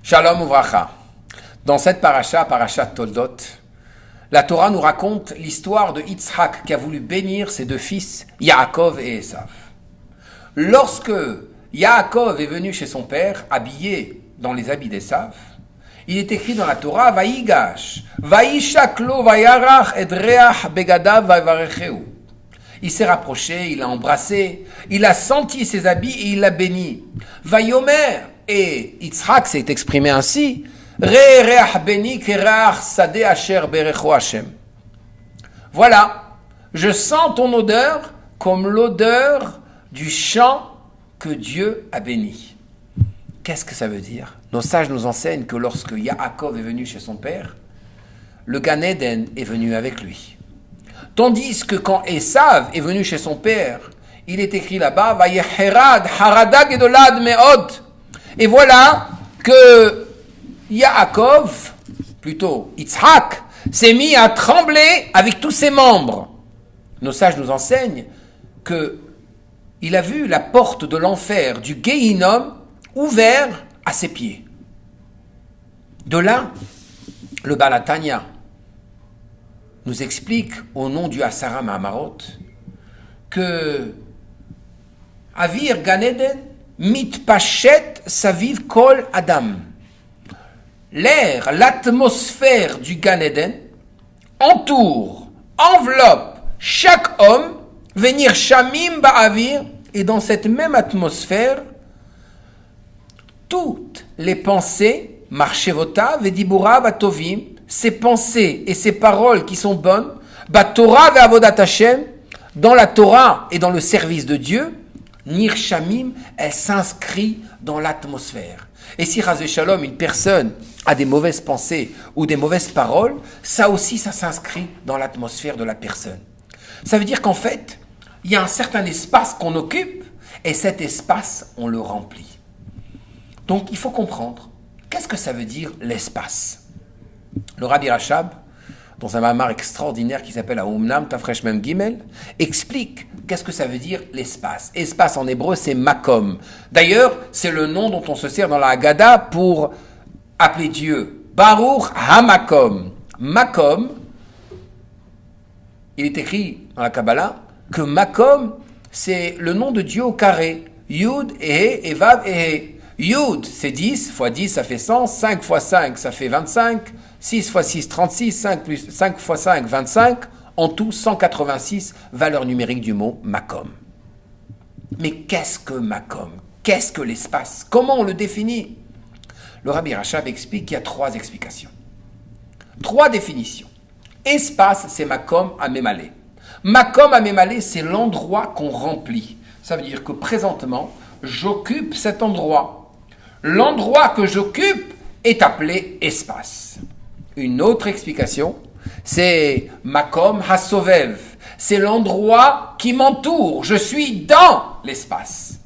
Shalom Uvracha. Dans cette parasha Toldot, la Torah nous raconte l'histoire de Yitzhak qui a voulu bénir ses deux fils, Yaakov et Esav. Lorsque Yaakov est venu chez son père, habillé dans les habits d'Esav, il est écrit dans la Torah, Vayigash, Vayishaklo, Vayarach, Edreach, Begadav, Vavarecheu. Il s'est rapproché, il l'a embrassé, il a senti ses habits et il l'a béni. Vayomer, et Yitzhak s'est exprimé ainsi, Re-reach beni kerach sade asher berecho Hashem. Voilà, je sens ton odeur comme l'odeur du champ que Dieu a béni. Qu'est-ce que ça veut dire? Nos sages nous enseignent que lorsque Yaakov est venu chez son père, le Gan Eden est venu avec lui. Tandis que quand Esav est venu chez son père, il est écrit là-bas, Vayeherad harada gedolad meod. Et voilà que Yaakov, plutôt Yitzhak, s'est mis à trembler avec tous ses membres. Nos sages nous enseignent qu'il a vu la porte de l'enfer, du Gehinnom, ouvert à ses pieds. De là, le Baal HaTanya nous explique au nom du Asara Mahamarot que Avir Gan Eden mitpashet saviv kol adam. L'air, l'atmosphère du Gan Eden entoure, enveloppe chaque homme, venir shamim ba'avir, et dans cette même atmosphère, toutes les pensées, marchevota vedibura vatovim, ces pensées et ces paroles qui sont bonnes, batorah ve'avodat Hashem, dans la Torah et dans le service de Dieu, Nirshamim, elle s'inscrit dans l'atmosphère. Et si, Chazé Shalom, une personne a des mauvaises pensées ou des mauvaises paroles, ça aussi, ça s'inscrit dans l'atmosphère de la personne. Ça veut dire qu'en fait, il y a un certain espace qu'on occupe et cet espace, on le remplit. Donc, il faut comprendre, qu'est-ce que ça veut dire l'espace? Le Rabbi Rachab, dans un mamar extraordinaire qui s'appelle Aumnam Tafresh Mem Gimel, explique qu'est-ce que ça veut dire l'espace. Espace en hébreu, c'est makom. D'ailleurs, c'est le nom dont on se sert dans la Haggadah pour appeler Dieu. Baruch HaMakom. Makom, il est écrit dans la Kabbalah que Makom, c'est le nom de Dieu au carré. Yud, Ehe, Evav, Ehe. Yud, c'est 10, fois 10, ça fait 100, 5 fois 5, ça fait 25, 6 fois 6, 36, 5 fois 5, 25, en tout 186 valeurs numériques du mot Makom. Mais qu'est-ce que Makom? Qu'est-ce que l'espace? Comment on le définit? Le Rabbi Rachab explique qu'il y a 3 explications. 3 définitions. Espace, c'est Makom Amemale. Makom Amemale, c'est l'endroit qu'on remplit. Ça veut dire que présentement, j'occupe cet endroit. L'endroit que j'occupe est appelé espace. Une autre explication, c'est Makom Hasovev. C'est l'endroit qui m'entoure. Je suis dans l'espace.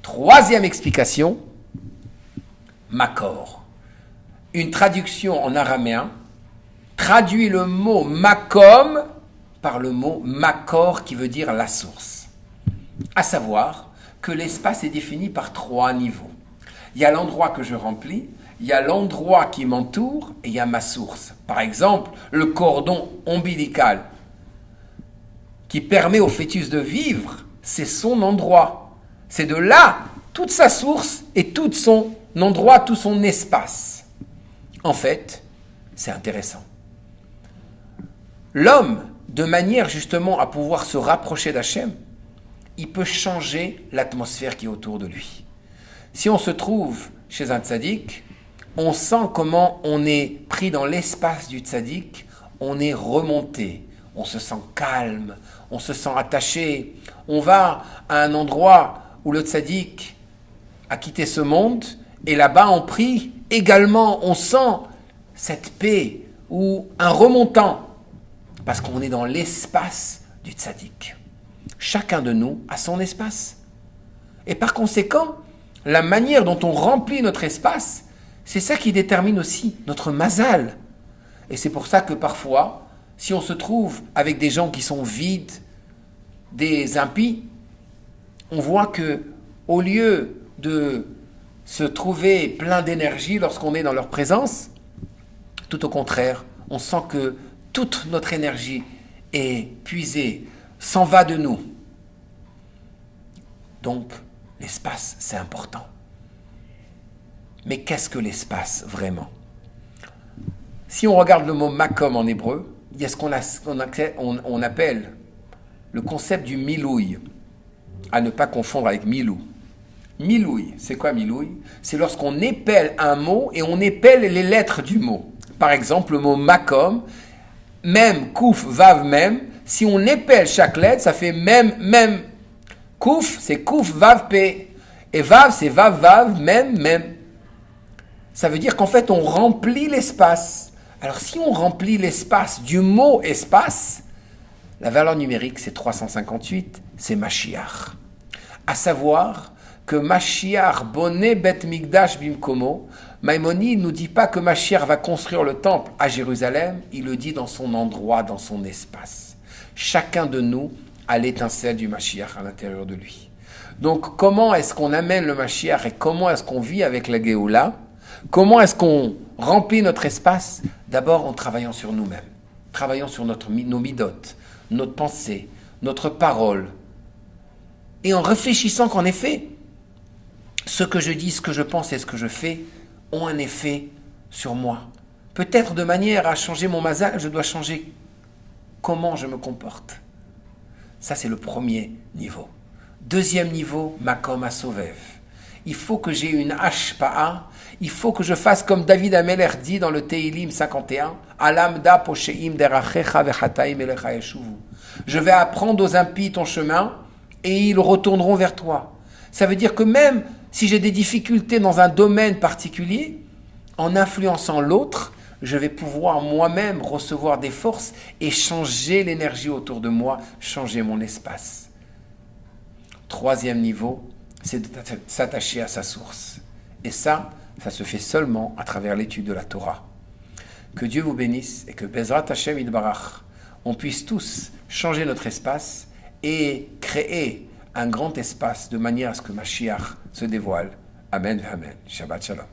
3e explication, Makor. Une traduction en araméen traduit le mot Makom par le mot Makor qui veut dire la source. À savoir que l'espace est défini par 3 niveaux. Il y a l'endroit que je remplis, il y a l'endroit qui m'entoure et il y a ma source. Par exemple, le cordon ombilical qui permet au fœtus de vivre, c'est son endroit. C'est de là toute sa source et tout son endroit, tout son espace. En fait, c'est intéressant. L'homme, de manière justement à pouvoir se rapprocher d'Hachem, il peut changer l'atmosphère qui est autour de lui. Si on se trouve chez un tzaddik, on sent comment on est pris dans l'espace du tzaddik, on est remonté, on se sent calme, on se sent attaché. On va à un endroit où le tzaddik a quitté ce monde, et là-bas on prie également, on sent cette paix ou un remontant, parce qu'on est dans l'espace du tzaddik. Chacun de nous a son espace. Et par conséquent, la manière dont on remplit notre espace, c'est ça qui détermine aussi notre mazal. Et c'est pour ça que parfois, si on se trouve avec des gens qui sont vides, des impies, on voit que au lieu de se trouver plein d'énergie lorsqu'on est dans leur présence. Tout au contraire, on sent que toute notre énergie est puisée, s'en va de nous. Donc, l'espace, c'est important. Mais qu'est-ce que l'espace, vraiment? Si on regarde le mot makom en hébreu, il y a ce qu'on appelle le concept du milouï, à ne pas confondre avec milou. Milouï, c'est quoi milouï? C'est lorsqu'on épelle un mot et on épelle les lettres du mot. Par exemple, le mot makom, même, kouf, vav, même, si on épelle chaque lettre, ça fait même, même. Kouf, c'est kouf, vav, p. Et vav, c'est vav, vav, même, même. Ça veut dire qu'en fait, on remplit l'espace. Alors, si on remplit l'espace du mot espace, la valeur numérique, c'est 358, c'est Mashiach. À savoir que Mashiach boné bet migdash bimkomo, Maïmonide ne nous dit pas que Mashiach va construire le temple à Jérusalem, il le dit dans son endroit, dans son espace. Chacun de nous a l'étincelle du Mashiach à l'intérieur de lui. Donc, comment est-ce qu'on amène le Mashiach et comment est-ce qu'on vit avec la Géoula? Comment est-ce qu'on remplit notre espace? D'abord en travaillant sur nous-mêmes, travaillant sur nos midotes, notre pensée, notre parole, et en réfléchissant qu'en effet, ce que je dis, ce que je pense et ce que je fais ont un effet sur moi. Peut-être de manière à changer mon mazal, je dois changer comment je me comporte. Ça, c'est le premier niveau. Deuxième niveau, makom asovev. Il faut que j'ai une hashpa'a. Il faut que je fasse comme David Ameler dit dans le Teilim 51, Alamda posheim derachecha vechataim elecha yeshuvu. Je vais apprendre aux impies ton chemin et ils retourneront vers toi. Ça veut dire que même si j'ai des difficultés dans un domaine particulier, en influençant l'autre, je vais pouvoir moi-même recevoir des forces et changer l'énergie autour de moi, changer mon espace. Troisième niveau, c'est de s'attacher à sa source. Et ça se fait seulement à travers l'étude de la Torah. Que Dieu vous bénisse et que Bezrat Hashem Yitbarach, on puisse tous changer notre espace et créer un grand espace de manière à ce que Mashiach se dévoile. Amen, amen. Shabbat shalom.